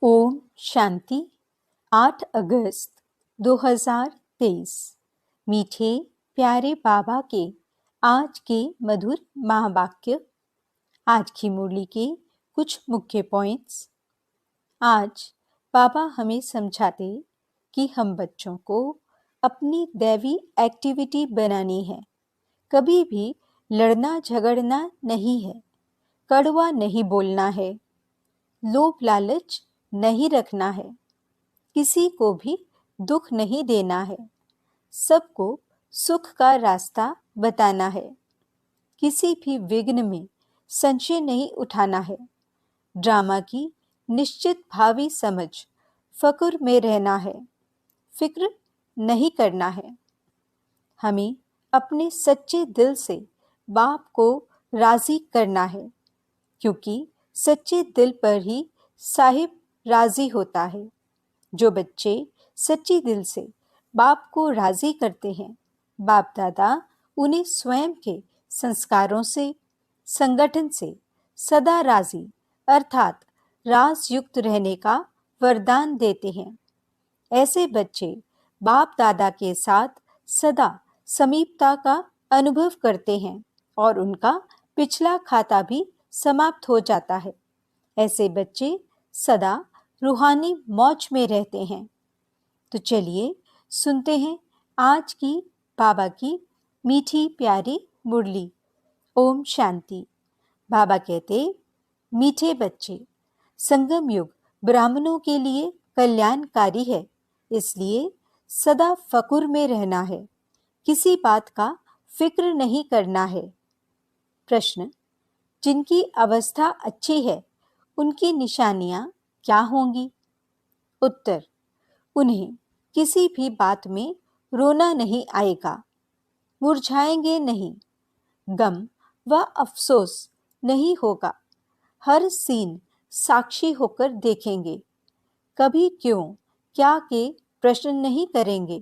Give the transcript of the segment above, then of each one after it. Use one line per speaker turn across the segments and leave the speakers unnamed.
ओम शांति। 8 अगस्त 2023। मीठे प्यारे बाबा के आज के मधुर महावाक्य। आज की मुरली के कुछ मुख्य पॉइंट्स। आज बाबा हमें समझाते कि हम बच्चों को अपनी दैवी एक्टिविटी बनानी है। कभी भी लड़ना झगड़ना नहीं है, कड़वा नहीं बोलना है, लोभ लालच नहीं रखना है, किसी को भी दुख नहीं देना है, सबको सुख का रास्ता बताना है, किसी भी विघ्न में संशय नहीं उठाना है, ड्रामा की निश्चित भावी समझ, फक्र में रहना है, फिक्र नहीं करना है। हमें अपने सच्चे दिल से बाप को राजी करना है, क्योंकि सच्चे दिल पर ही साहिब राजी होता है। जो बच्चे सच्ची दिल से बाप को राजी करते हैं, बाप दादा उन्हें स्वयं के संस्कारों से, संगठन से सदा राजी अर्थात राजयुक्त रहने का वरदान देते हैं। ऐसे बच्चे बाप दादा के साथ सदा समीपता का अनुभव करते हैं और उनका पिछला खाता भी समाप्त हो जाता है। ऐसे बच्चे सदा रूहानी मौज में रहते हैं। तो चलिए सुनते हैं आज की बाबा की मीठी प्यारी मुरली। ओम शांति। बाबा कहते, मीठे बच्चे, संगम युग ब्राह्मणों के लिए कल्याणकारी है, इसलिए सदा फकुर में रहना है, किसी बात का फिक्र नहीं करना है। प्रश्न, जिनकी अवस्था अच्छी है उनकी निशानियां क्या होंगी? उत्तर, उन्हें किसी भी बात में रोना नहीं आएगा, मुरझाएंगे नहीं, गम व अफसोस नहीं होगा, हर सीन साक्षी होकर देखेंगे, कभी क्यों क्या के प्रश्न नहीं करेंगे,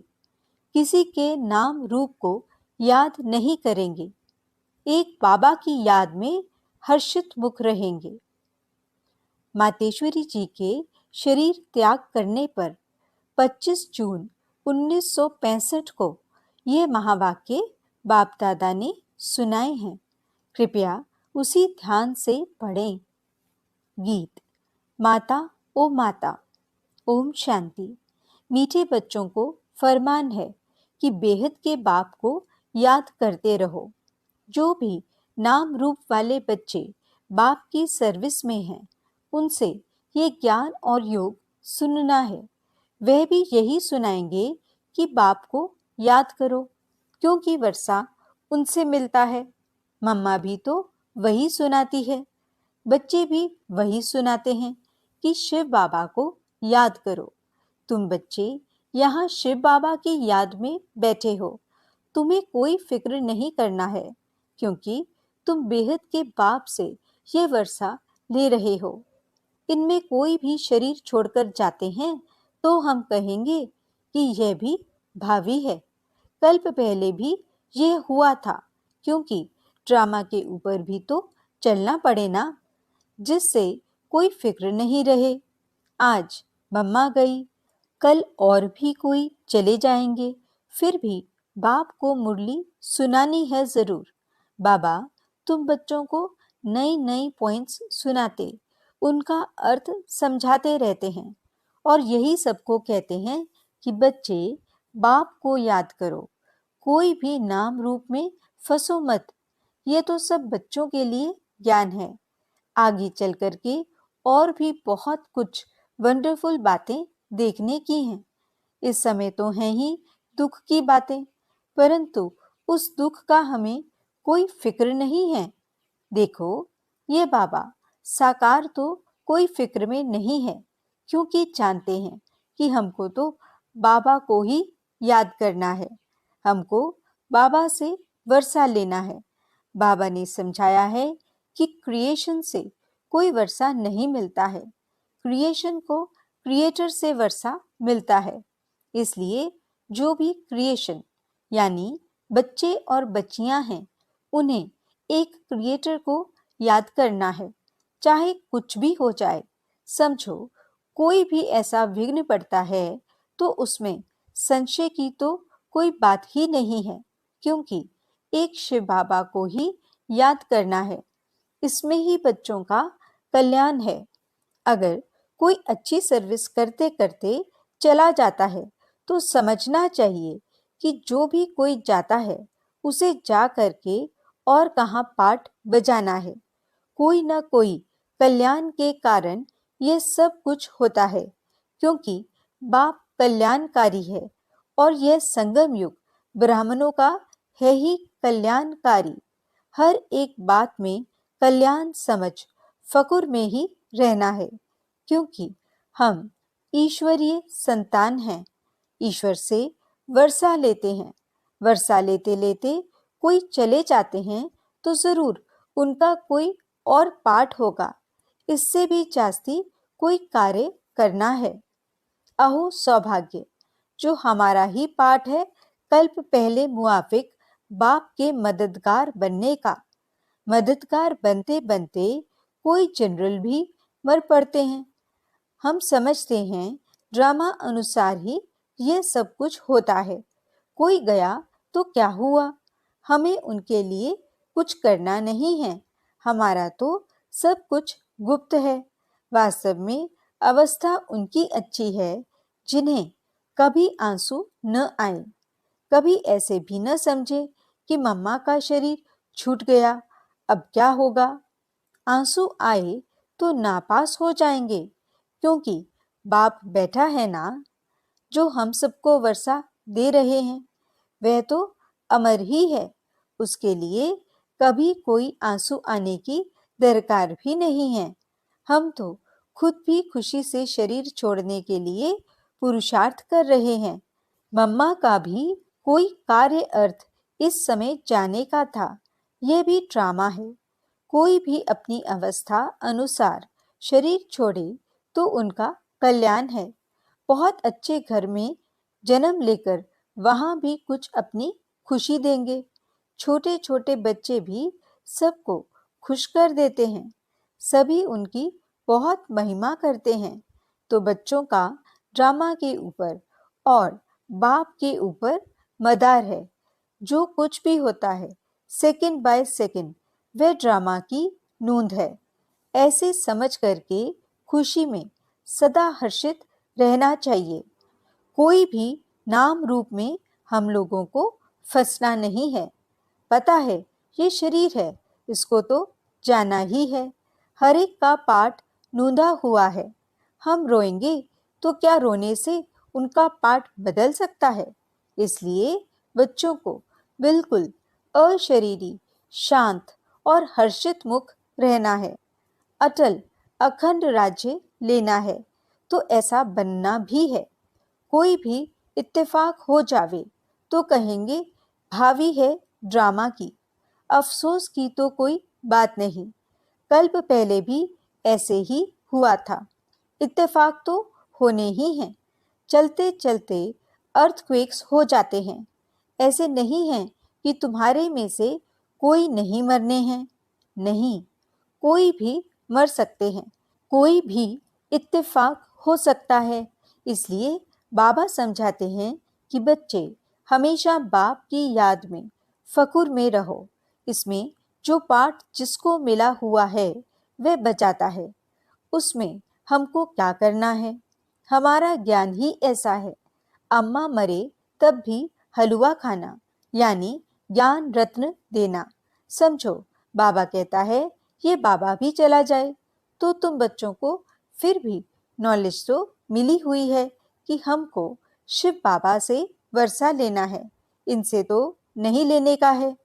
किसी के नाम रूप को याद नहीं करेंगे, एक बाबा की याद में हर्षित मुख रहेंगे। मातेश्वरी जी के शरीर त्याग करने पर 25 जून 1965 को ये महावाक्य बाप दादा ने सुनाए हैं। कृपया उसी ध्यान से पढ़ें। गीत। माता ओ माता। ओम शांति। मीठे बच्चों को फरमान है कि बेहद के बाप को याद करते रहो। जो भी नाम रूप वाले बच्चे बाप की सर्विस में हैं, उनसे ये ज्ञान और योग सुनना है। वह भी यही सुनाएंगे कि बाप को याद करो, क्योंकि वर्षा उनसे मिलता है। मम्मा भी तो वही सुनाती है, बच्चे भी वही सुनाते हैं कि शिव बाबा को याद करो। तुम बच्चे यहाँ शिव बाबा की याद में बैठे हो, तुम्हें कोई फिक्र नहीं करना है, क्योंकि तुम बेहद के बाप से ये वर्षा ले रहे हो। इनमें कोई भी शरीर छोड़कर जाते हैं तो हम कहेंगे कि यह भी भावी है। कल्प पहले भी यह हुआ था, क्योंकि ड्रामा के ऊपर भी तो चलना पड़े ना, जिससे कोई फिक्र नहीं रहे। आज मम्मा गई, कल और भी कोई चले जाएंगे, फिर भी बाप को मुरली सुनानी है जरूर। बाबा तुम बच्चों को नई नई पॉइंट्स सुनाते, उनका अर्थ समझाते रहते हैं और यही सबको कहते हैं कि बच्चे बाप को याद करो, कोई भी नाम रूप में फंसो मत। ये तो सब बच्चों के लिए ज्ञान है। आगे चल करके और भी बहुत कुछ वंडरफुल बातें देखने की हैं। इस समय तो हैं ही दुख की बातें, परंतु उस दुख का हमें कोई फिक्र नहीं है। देखो, ये बाबा साकार तो कोई फिक्र में नहीं है, क्योंकि जानते हैं कि हमको तो बाबा को ही याद करना है, हमको बाबा से वर्षा लेना है। बाबा ने समझाया है कि क्रिएशन से कोई वर्षा नहीं मिलता है, क्रिएशन को क्रिएटर से वर्षा मिलता है। इसलिए जो भी क्रिएशन यानी बच्चे और बच्चियां हैं, उन्हें एक क्रिएटर को याद करना है, चाहे कुछ भी हो जाए। समझो, कोई भी ऐसा विघ्न पड़ता है तो उसमें संशय की तो कोई बात ही नहीं है, क्योंकि एक शिव बाबा को ही याद करना है। इसमें ही बच्चों का कल्याण है। अगर कोई अच्छी सर्विस करते करते चला जाता है तो समझना चाहिए कि जो भी कोई जाता है उसे जा करके और कहाँ पाठ बजाना है। कोई ना कोई कल्याण के कारण ये सब कुछ होता है, क्योंकि बाप कल्याणकारी है और यह संगम युग ब्राह्मणों का है ही कल्याणकारी। हर एक बात में कल्याण समझ फकुर में ही रहना है, क्योंकि हम ईश्वरीय संतान हैं। ईश्वर से वर्षा लेते हैं। वर्षा लेते लेते कोई चले जाते हैं तो जरूर उनका कोई और पाठ होगा। इससे भी जास्ती कोई कार्य करना है। अहो सौभाग्य, जो हमारा ही पाठ है कल्प पहले मुआफिक बाप के मददगार बनने का। मददगार बनते बनते कोई जनरल भी मर पड़ते हैं। हम समझते हैं ड्रामा अनुसार ही यह सब कुछ होता है। कोई गया तो क्या हुआ, हमें उनके लिए कुछ करना नहीं है। हमारा तो सब कुछ गुप्त है। वास्तव में अवस्था उनकी अच्छी है जिन्हें कभी आंसू न आए, कभी ऐसे भी न समझे कि मम्मा का शरीर छूट गया, अब क्या होगा। आंसू आए तो नापास हो जाएंगे, क्योंकि बाप बैठा है ना, जो हम सबको वर्षा दे रहे हैं, वह तो अमर ही है। उसके लिए कभी कोई आंसू आने की दरकार भी नहीं है। हम तो खुद भी खुशी से शरीर छोड़ने के लिए पुरुषार्थ कर रहे हैं। मम्मा का भी कोई कार्य अर्थ इस समय जाने का था। यह भी ड्रामा है। कोई भी अपनी अवस्था अनुसार शरीर छोड़े तो उनका कल्याण है। बहुत अच्छे घर में जन्म लेकर वहां भी कुछ अपनी खुशी देंगे। छोटे छोटे बच्चे भी सबको खुश कर देते हैं। सभी उनकी बहुत महिमा करते हैं। तो बच्चों का ड्रामा के ऊपर और बाप के ऊपर मदार है। जो कुछ भी होता है सेकंड बाय सेकंड वह ड्रामा की नूंद है। ऐसे समझ करके खुशी में सदा हर्षित रहना चाहिए। कोई भी नाम रूप में हम लोगों को फंसना नहीं है। पता है ये शरीर है, इसको तो जाना ही है। हर एक का पाठ नूंदा हुआ है। हम रोएंगे तो क्या रोने से उनका पाठ बदल सकता है। इसलिए बच्चों को बिल्कुल अशरीरी, शांत और हर्षित मुख रहना है। अटल अखंड राज्य लेना है तो ऐसा बनना भी है। कोई भी इत्तेफाक हो जावे तो कहेंगे भावी है ड्रामा की। अफसोस की तो कोई बात नहीं। कल्प पहले भी ऐसे ही हुआ था। इत्तेफाक तो होने ही हैं। चलते चलते अर्थक्वेक्स हो जाते हैं। ऐसे नहीं है कि तुम्हारे में से कोई नहीं मरने हैं। नहीं, कोई भी मर सकते हैं। कोई भी इत्तेफाक हो सकता है। इसलिए बाबा समझाते हैं कि बच्चे हमेशा बाप की याद में फकुर में रहो। इसमें जो पाठ जिसको मिला हुआ है वह बचाता है। उसमें हमको क्या करना है। हमारा ज्ञान ही ऐसा है। अम्मा मरे तब भी हलवा खाना, यानी ज्ञान रत्न देना। समझो, बाबा कहता है ये बाबा भी चला जाए तो तुम बच्चों को फिर भी नॉलेज तो मिली हुई है कि हमको शिव बाबा से वर्षा लेना है, इनसे तो नहीं लेने का है।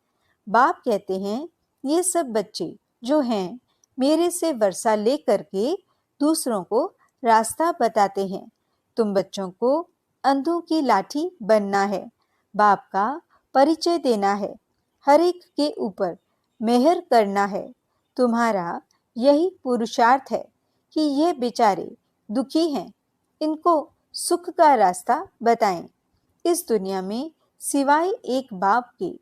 बाप कहते हैं ये सब बच्चे जो हैं मेरे से वर्षा ले करके दूसरों को रास्ता बताते हैं। तुम बच्चों को अंधों की लाठी बनना है। बाप का परिचय देना है। हर एक के ऊपर मेहर करना है। तुम्हारा यही पुरुषार्थ है कि ये बेचारे दुखी हैं, इनको सुख का रास्ता बताएं। इस दुनिया में सिवाय एक बाप के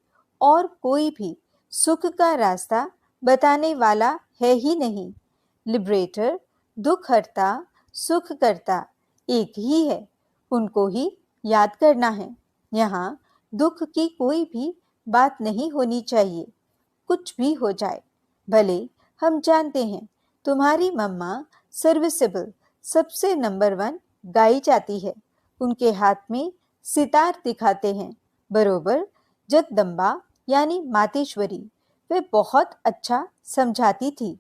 और कोई भी सुख का रास्ता बताने वाला है ही नहीं। लिबरेटर, दुख हरता, सुख करता एक ही है, उनको ही याद करना है। यहाँ दुख की कोई भी बात नहीं होनी चाहिए। कुछ भी हो जाए, भले हम जानते हैं तुम्हारी मम्मा सर्विसेबल सबसे नंबर 1 गाई जाती है, उनके हाथ में सितार दिखाते हैं, बरोबर जगदम्बा यानी मातेश्वरी। वे बहुत अच्छा समझाती थी।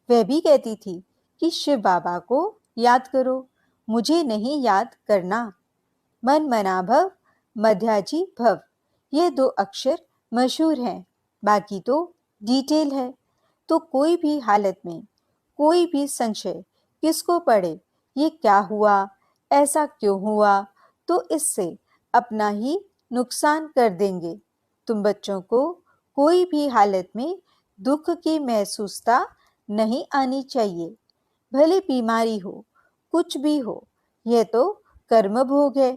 वह भी कहती थी कि शिव बाबा को याद करो, मुझे नहीं याद करना। मन मना भव, मध्याजी भव, ये 2 अक्षर मशहूर हैं, बाकी तो डिटेल है। तो कोई भी हालत में कोई भी संशय किसको पड़े, ये क्या हुआ, ऐसा क्यों हुआ, तो इससे अपना ही नुकसान कर देंगे। तुम बच्चों को कोई भी हालत में दुख की महसूसता नहीं आनी चाहिए। भले बीमारी हो, कुछ भी हो, यह तो कर्म भोग है।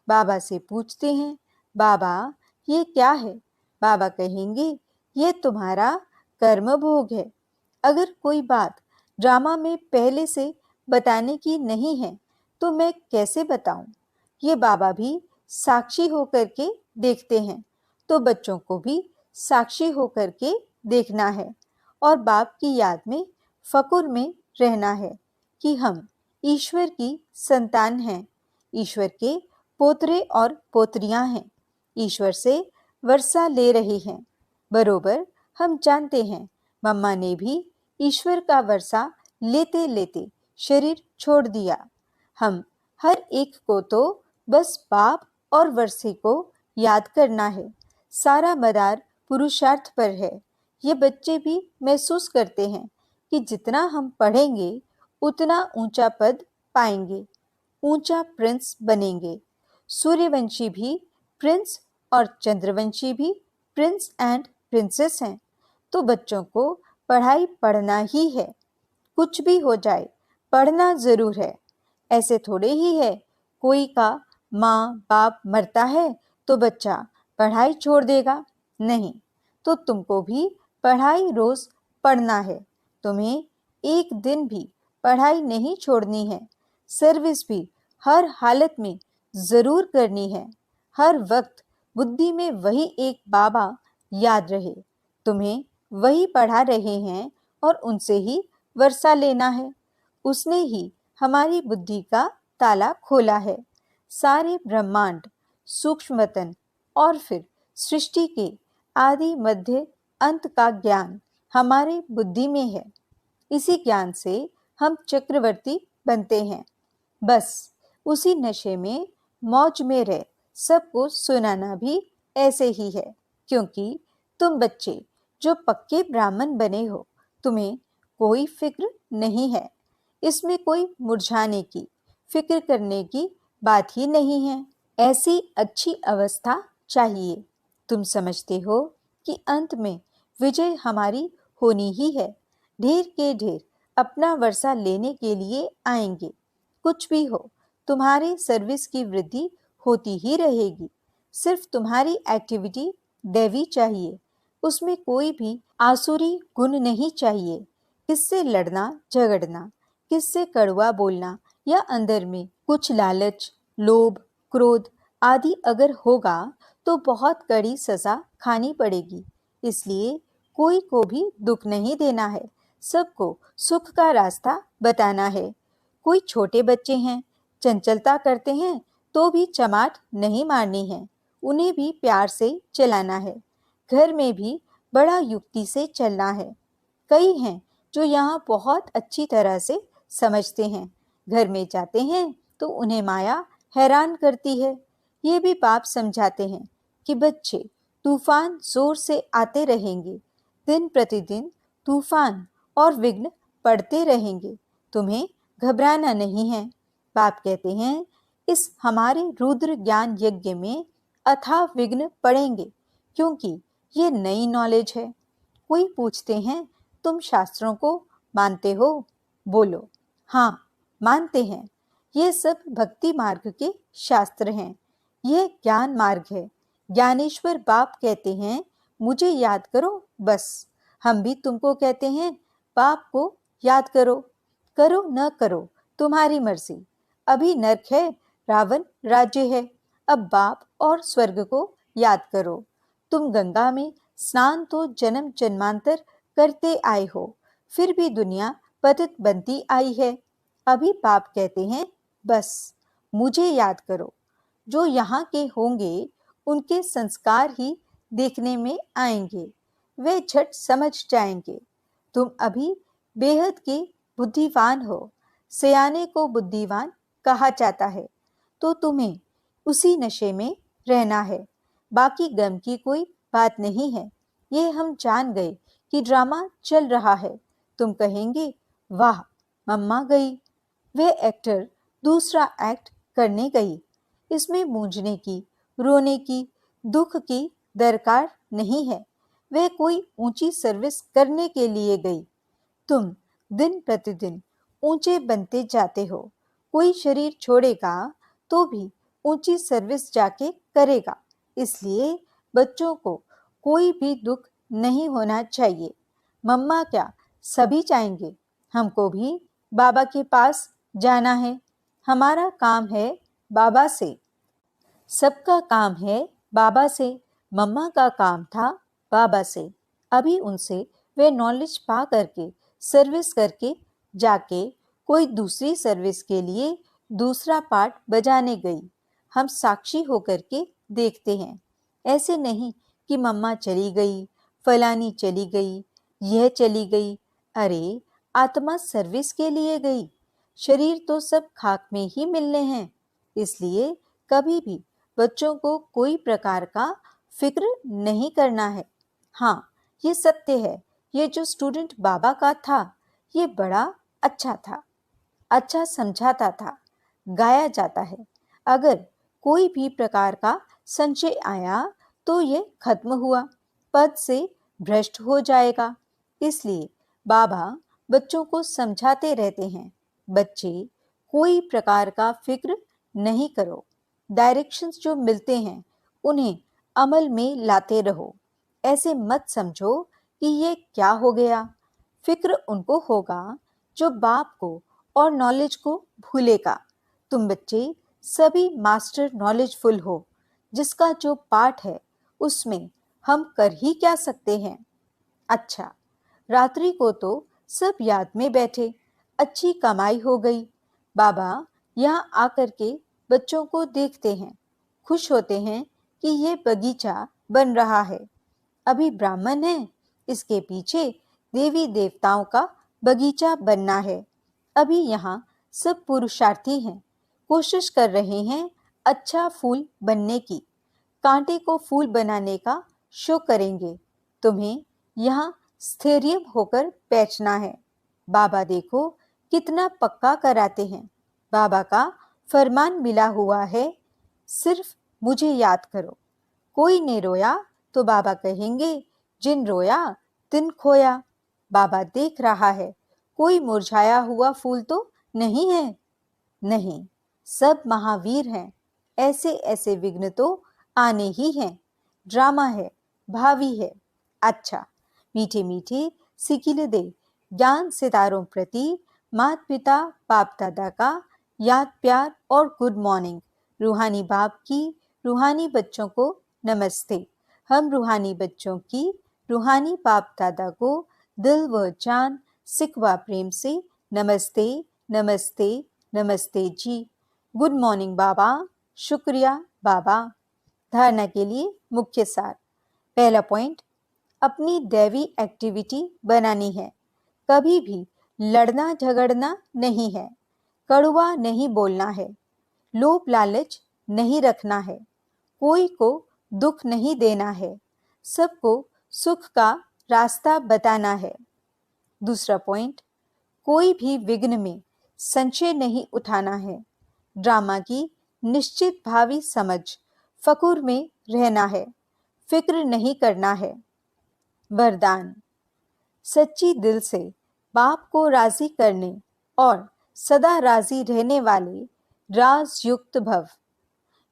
बाबा से पूछते हैं, बाबा ये क्या है? बाबा कहेंगे, ये तुम्हारा कर्म भोग है। अगर कोई बात ड्रामा में पहले से बताने की नहीं है तो मैं कैसे बताऊं? ये बाबा भी साक्षी होकर के देखते हैं, तो बच्चों को भी साक्षी होकर के देखना है और बाप की याद में फकुर में रहना है कि हम ईश्वर की संतान हैं, ईश्वर के पोतरे और पोतरियां हैं, ईश्वर से वर्षा ले रहे हैं। बरोबर हम जानते हैं मम्मा ने भी ईश्वर का वर्षा लेते लेते शरीर छोड़ दिया। हम हर एक को तो बस बाप और वर्षे को याद करना है। सारा मदार पुरुषार्थ पर है। ये बच्चे भी महसूस करते हैं कि जितना हम पढ़ेंगे उतना ऊंचा पद पाएंगे, ऊंचा प्रिंस बनेंगे। सूर्यवंशी भी प्रिंस और चंद्रवंशी भी प्रिंस एंड प्रिंसेस हैं। तो बच्चों को पढ़ाई पढ़ना ही है, कुछ भी हो जाए पढ़ना जरूर है। ऐसे थोड़े ही है कोई का माँ बाप मरता है तो बच्चा पढ़ाई छोड़ देगा, नहीं। तो तुमको भी पढ़ाई रोज पढ़ना है। तुम्हें एक दिन भी पढ़ाई नहीं छोड़नी है। सर्विस भी हर हालत में जरूर करनी है। हर वक्त बुद्धि में वही एक बाबा याद रहे, तुम्हें वही पढ़ा रहे हैं और उनसे ही वर्षा लेना है। उसने ही हमारी बुद्धि का ताला खोला है। सारे ब्रह्मांड, सूक्ष्मतन और फिर सृष्टि के आदि मध्य अंत का ज्ञान हमारे बुद्धि में है। इसी ज्ञान से हम चक्रवर्ती बनते हैं। बस उसी नशे में मौज में रह सबको सुनाना भी ऐसे ही है, क्योंकि तुम बच्चे जो पक्के ब्राह्मण बने हो, तुम्हें कोई फिक्र नहीं है। इसमें कोई मुरझाने की, फिक्र करने की बात ही नहीं है। ऐसी अच्छी अवस्था चाहिए। तुम समझते हो कि अंत में विजय हमारी होनी ही है। ढेर के ढेर अपना वर्षा लेने के लिए आएंगे। कुछ भी हो, तुम्हारी सर्विस की वृद्धि होती ही रहेगी। सिर्फ तुम्हारी एक्टिविटी दैवी चाहिए, उसमें कोई भी आसुरी गुण नहीं चाहिए। किससे लड़ना झगड़ना, किससे कड़वा बोलना या अंदर में कुछ लालच, लोभ, क्रोध आदि अगर होगा तो बहुत कड़ी सजा खानी पड़ेगी। इसलिए कोई को भी दुख नहीं देना है, सबको सुख का रास्ता बताना है। कोई छोटे बच्चे हैं, चंचलता करते हैं तो भी चमाट नहीं मारनी है, उन्हें भी प्यार से चलाना है। घर में भी बड़ा युक्ति से चलना है। कई हैं जो यहाँ बहुत अच्छी तरह से समझते हैं, घर में जाते हैं तो उन्हें माया हैरान करती है। ये भी बाप समझाते हैं कि बच्चे तूफान जोर से आते रहेंगे, दिन प्रतिदिन तूफान और विघ्न पड़ते रहेंगे, तुम्हें घबराना नहीं है। बाप कहते हैं इस हमारे रुद्र ज्ञान यज्ञ में अथाह विघ्न पड़ेंगे, क्योंकि ये नई नॉलेज है। कोई पूछते हैं तुम शास्त्रों को मानते हो? बोलो हाँ मानते हैं। ये सब भक्ति मार्ग के शास्त्र हैं, यह ज्ञान मार्ग है। ज्ञानेश्वर बाप कहते हैं मुझे याद करो बस। हम भी तुमको कहते हैं बाप को याद करो। करो न करो तुम्हारी मर्जी। अभी नर्क है, रावण राज्य है। अब बाप और स्वर्ग को याद करो। तुम गंगा में स्नान तो जन्म जन्मांतर करते आए हो, फिर भी दुनिया पतित बनती आई है। अभी बाप कहते हैं, बस मुझे याद करो। जो यहाँ के होंगे उनके संस्कार ही देखने में आएंगे, वे झट समझ जाएंगे। तुम अभी बेहद के बुद्धिवान हो। सयाने को बुद्धिवान कहा जाता है, तो तुम्हें उसी नशे में रहना है। बाकी गम की कोई बात नहीं है। ये हम जान गए कि ड्रामा चल रहा है। तुम कहेंगे, वाह मम्मा गई, वह एक्टर दूसरा एक्ट करने गई। इसमें मूंझने की, रोने की, दुख की दरकार नहीं है। वह कोई ऊंची सर्विस करने के लिए गई। तुम दिन प्रतिदिन ऊंचे बनते जाते हो। कोई शरीर छोड़ेगा तो भी ऊंची सर्विस जाके करेगा। इसलिए बच्चों को कोई भी दुख नहीं होना चाहिए। मम्मा क्या, सभी चाहेंगे। हमको भी बाबा के पास जाना है। हमारा काम है बाबा से। सबका काम है बाबा से। मम्मा का काम था बाबा से। अभी उनसे वे नॉलेज पा करके, सर्विस करके जाके कोई दूसरी सर्विस के लिए दूसरा पार्ट बजाने गई। हम साक्षी होकर के देखते हैं। ऐसे नहीं कि मम्मा चली गई, फलानी चली गई, यह चली गई। अरे आत्मा सर्विस के लिए गई। शरीर तो सब खाक में ही मिलने हैं। इसलिए कभी भी बच्चों को कोई प्रकार का फिक्र नहीं करना है। हाँ, ये सत्य है। ये जो स्टूडेंट बाबा का था, ये बड़ा अच्छा था, अच्छा समझाता था, गाया जाता है। अगर कोई भी प्रकार का संशय आया तो ये खत्म हुआ, पद से भ्रष्ट हो जाएगा। इसलिए बाबा बच्चों को समझाते रहते हैं, बच्चे कोई प्रकार का फिक्र नहीं करो। डायरेक्शंस जो मिलते हैं उन्हें अमल में लाते रहो। ऐसे मत समझो कि ये क्या हो गया। फिक्र उनको होगा जो बाप को और नॉलेज को भूलेगा। तुम बच्चे सभी मास्टर नॉलेजफुल हो। जिसका जो पाठ है उसमें हम कर ही क्या सकते हैं। अच्छा, रात्रि को तो सब याद में बैठे, अच्छी कमाई हो गई। बाबा यहाँ आकर के बच्चों को देखते हैं, खुश होते हैं कि ये बगीचा बन रहा है। अभी ब्राह्मण है, इसके पीछे देवी देवताओं का बगीचा बनना है। अभी यहाँ सब पुरुषार्थी हैं, कोशिश कर रहे हैं अच्छा फूल बनने की। कांटे को फूल बनाने का शो करेंगे। तुम्हें यहाँ स्थैर्य होकर बैठना है। बाबा देखो कितना पक्का कराते हैं। बाबा का फरमान मिला हुआ है, सिर्फ मुझे याद करो। कोई ने रोया तो बाबा कहेंगे, जिन रोया तिन खोया। बाबा देख रहा है, कोई मुरझाया हुआ फूल तो नहीं है। नहीं, सब महावीर हैं। ऐसे ऐसे विघ्न तो आने ही हैं। ड्रामा है, भावी है। अच्छा, मीठे मीठे सिकिल दे ज्ञान सितारों प्रति माता पिता बाप दादा का याद प्यार और गुड मॉर्निंग। रूहानी बाप की रूहानी बच्चों को नमस्ते। हम रूहानी बच्चों की रूहानी बाप दादा को दिल व जान सिकवा प्रेम से नमस्ते नमस्ते नमस्ते जी। गुड मॉर्निंग बाबा। शुक्रिया बाबा। धारणा के लिए मुख्य सार। पहला पॉइंट, अपनी दैवी एक्टिविटी बनानी है। कभी भी लड़ना झगड़ना नहीं है। कड़वा नहीं बोलना है। लोभ लालच नहीं रखना है। कोई को दुख नहीं देना है। सबको सुख का रास्ता बताना है। दूसरा पॉइंट, कोई भी विघ्न में संशय नहीं उठाना है। ड्रामा की निश्चित भावी समझ, फकुर में रहना है, फिक्र नहीं करना है। वरदान, सच्ची दिल से बाप को राजी करने और सदा राजी रहने वाले राजयुक्त भव।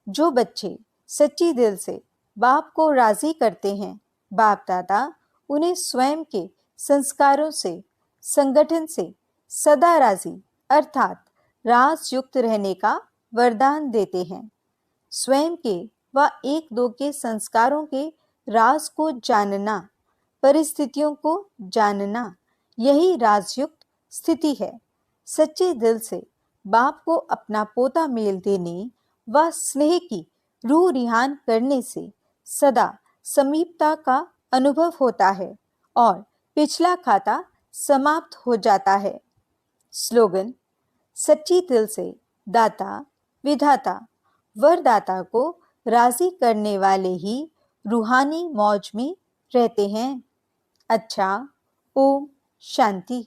जो बच्चे सच्ची दिल से बाप को राजी करते हैं, बाप दादा उन्हें स्वयं के संस्कारों से, संगठन से सदा राजी अर्थात रास युक्त रहने का वरदान देते हैं। स्वयं के व एक दो के संस्कारों के राज को जानना, परिस्थितियों को जानना, यही राजयुक्त स्थिति है। सच्चे दिल से बाप को अपना पोता मेल देने व स्नेह की रूह रिहान करने से सदा समीपता का अनुभव होता है और पिछला खाता समाप्त हो जाता है। स्लोगन: सच्ची दिल से दाता विधाता वरदाता को राजी करने वाले ही रूहानी मौज में रहते हैं। अच्छा, ओम शांति।